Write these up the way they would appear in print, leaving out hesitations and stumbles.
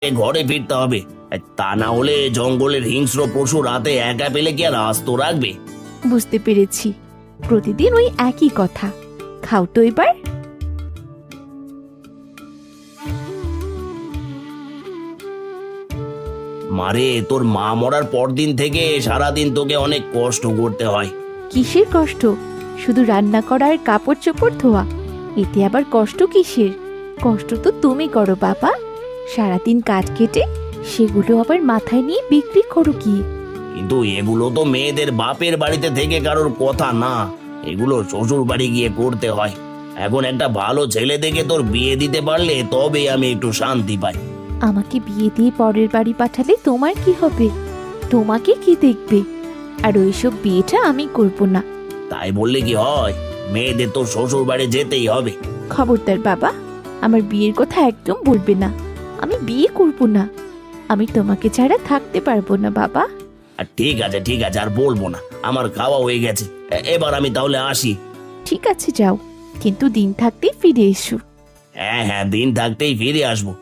ঘরে ফিরতে হবে। তা না হলে জঙ্গলের হিংস্র পশু রাতে একা পেলে কি আর আস্ত রাখবে? বুঝতে পেরেছি, প্রতিদিন ওই একই কথা। খাও তো এবার। মারে, তোর মা মরার পরদিন থেকে সারাদিন তোকে অনেক কষ্ট করতে হয়। কিসের কষ্ট? শুধু রান্না করা আর কাপড় চোপড় ধোয়া, এতে আবার কষ্ট কিসের? কষ্ট তো তুমি করো বাবা, সারাদিন কাজ কেটে সেগুলো আবার মাথায় নিয়ে বিক্রি করো কি। কিন্তু এগুলো তো মেয়েদের বাপের বাড়িতে থেকে কারোর কথা না, এগুলো শ্বশুর বাড়ি গিয়ে করতে হয়। এখন একটা ভালো ছেলে দেখে তোর বিয়ে দিতে পারলে তবে আমি একটু শান্তি পাই। আমাকে বিয়ে দিয়ে পরের বাড়ি পাঠালে তোমার কি হবে? তোমাকে কি দেখবে? আর ওইসব বিয়েটা আমি করব না। তাই বললে কি হয়? মেয়েদের তো শ্বশুর বাড়ি যেতেই হবে। খবরদার বাবা, আমার বিয়ের কথা একদম বলবে না। আমি বিয়ে করব না। আমি তোমাকে ছাড়া থাকতে পারবো না বাবা। আর ঠিক আছে ঠিক আছে, আর বলবো না, আমার খাওয়া হয়ে গেছে। এবার আমি তাহলে আসি। ঠিক আছে যাও, কিন্তু দিন থাকতেই ফিরে এসো। হ্যাঁ হ্যাঁ, দিন থাকতেই ফিরে আসবো।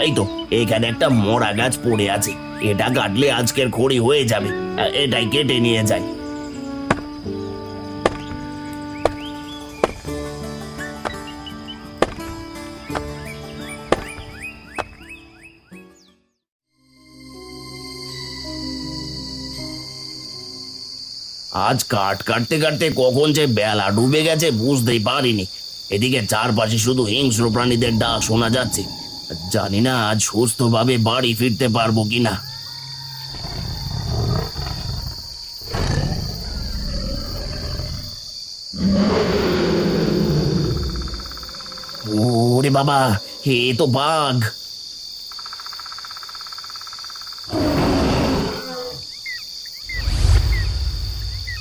এই তো, এখানে একটা মরা গাছ পড়ে আছে, এটা কাটলে আজকের খড়ি হয়ে যাবে। এটাই কেটে নিয়ে যাই। আজ কাঠ কাটতে কাটতে কখন যে বেলা ডুবে গেছে বুঝতেই পারিনি। এদিকে চারপাশে শুধু হিংস্র প্রাণীদের ডাক শোনা যাচ্ছে। জানি না আজ সুস্থভাবে বাড়ি ফিরতে পারবো কিনা। ওরে বাবা, এ তো বাঘ!